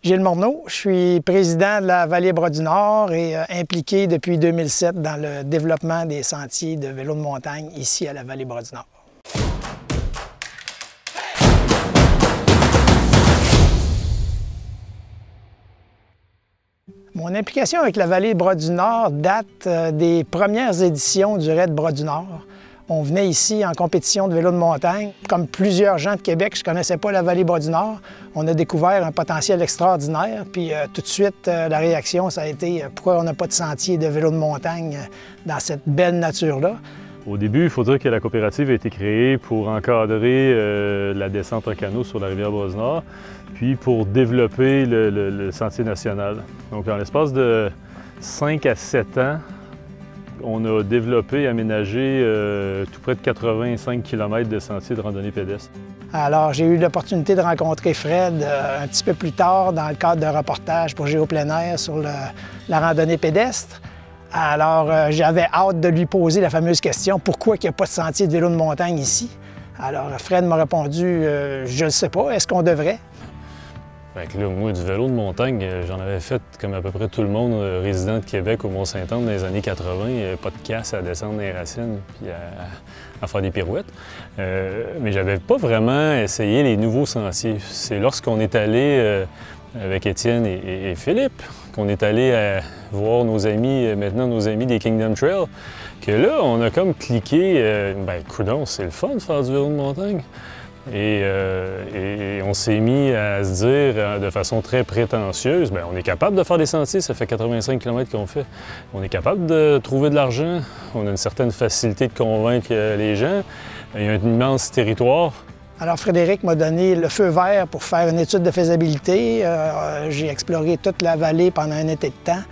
Gilles Morneau, je suis président de la Vallée Bras-du-Nord et impliqué depuis 2007 dans le développement des sentiers de vélo de montagne ici à la Vallée Bras-du-Nord. Mon implication avec la Vallée Bras-du-Nord date des premières éditions du Raid Bras-du-Nord. On venait ici en compétition de vélo de montagne. Comme plusieurs gens de Québec, je ne connaissais pas la Vallée Bras-du-Nord. On a découvert un potentiel extraordinaire. Puis tout de suite, la réaction, ça a été pourquoi on n'a pas de sentier de vélo de montagne dans cette belle nature-là. Au début, il faut dire que la coopérative a été créée pour encadrer la descente en canot sur la rivière Bras-du-Nord, puis pour développer le sentier national. Donc, en l'espace de 5 à 7 ans, on a développé et aménagé tout près de 85 km de sentiers de randonnée pédestre. Alors, j'ai eu l'opportunité de rencontrer Fred un petit peu plus tard dans le cadre d'un reportage pour Géo Plein Air sur la randonnée pédestre. Alors, j'avais hâte de lui poser la fameuse question « Pourquoi il n'y a pas de sentier de vélo de montagne ici? » Alors, Fred m'a répondu « Je ne sais pas, est-ce qu'on devrait? » Fait que là, moi, du vélo de montagne, j'en avais fait comme à peu près tout le monde résident de Québec au Mont-Saint-Anne dans les années 80. Il n'y avait pas de casse à descendre les racines puis à faire des pirouettes. Mais j'avais pas vraiment essayé les nouveaux sentiers. C'est lorsqu'on est allé avec Étienne et Philippe qu'on est allé voir nos amis, maintenant nos amis des Kingdom Trail, que là, on a comme cliqué, coudonc, c'est le fun de faire du vélo de montagne. Et on s'est mis à se dire de façon très prétentieuse, on est capable de faire des sentiers, ça fait 85 km qu'on fait. On est capable de trouver de l'argent, on a une certaine facilité de convaincre les gens, il y a un immense territoire. Alors Frédéric m'a donné le feu vert pour faire une étude de faisabilité. J'ai exploré toute la vallée pendant un été de temps.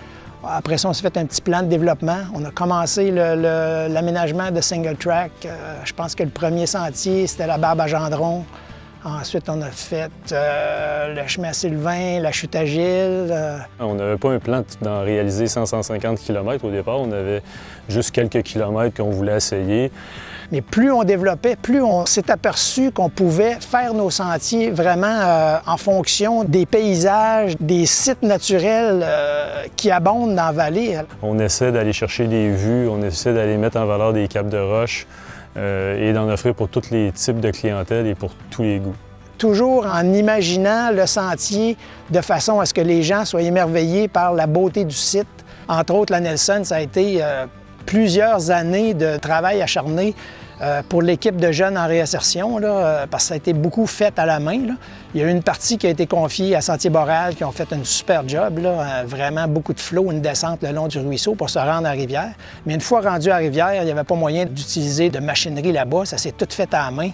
Après ça, on s'est fait un petit plan de développement. On a commencé l'aménagement de single track. Je pense que le premier sentier, c'était la Barbe à Gendron. Ensuite, on a fait le chemin à Sylvain, la chute à Gilles. On n'avait pas un plan d'en réaliser 100-150 km au départ. On avait juste quelques kilomètres qu'on voulait essayer. Mais plus on développait, plus on s'est aperçu qu'on pouvait faire nos sentiers vraiment en fonction des paysages, des sites naturels qui abondent dans la vallée. On essaie d'aller chercher des vues, on essaie d'aller mettre en valeur des caps de roche et d'en offrir pour tous les types de clientèle et pour tous les goûts. Toujours en imaginant le sentier de façon à ce que les gens soient émerveillés par la beauté du site. Entre autres, la Nelson, ça a été plusieurs années de travail acharné pour l'équipe de jeunes en réinsertion, parce que ça a été beaucoup fait à la main. Il y a une partie qui a été confiée à Sentier Boréal qui ont fait un super job, vraiment beaucoup de flow, une descente le long du ruisseau pour se rendre à la rivière. Mais une fois rendu à la rivière, il n'y avait pas moyen d'utiliser de machinerie là-bas, ça s'est tout fait à la main.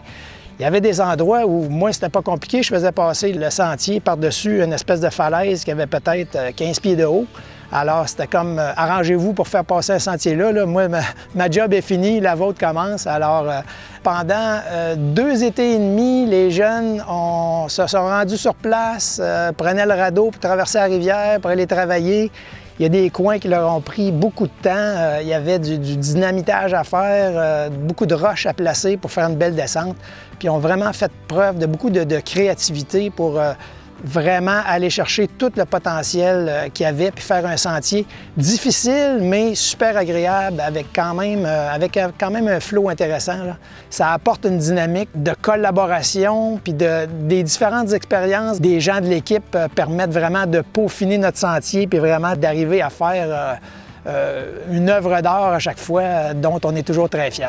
Il y avait des endroits où, moi, c'était pas compliqué. Je faisais passer le sentier par-dessus une espèce de falaise qui avait peut-être 15 pieds de haut. Alors, c'était comme arrangez-vous pour faire passer un sentier là. Moi, ma job est finie, la vôtre commence. Alors, pendant 2 étés et demi, les jeunes se sont rendus sur place, prenaient le radeau pour traverser la rivière, pour aller travailler. Il y a des coins qui leur ont pris beaucoup de temps. Il y avait du dynamitage à faire, beaucoup de roches à placer pour faire une belle descente. Puis ils ont vraiment fait preuve de beaucoup de créativité pour vraiment aller chercher tout le potentiel qu'il y avait puis faire un sentier difficile, mais super agréable avec quand même un flow intéressant. Ça apporte une dynamique de collaboration puis des différentes expériences des gens de l'équipe permettent vraiment de peaufiner notre sentier puis vraiment d'arriver à faire une œuvre d'art à chaque fois dont on est toujours très fiers.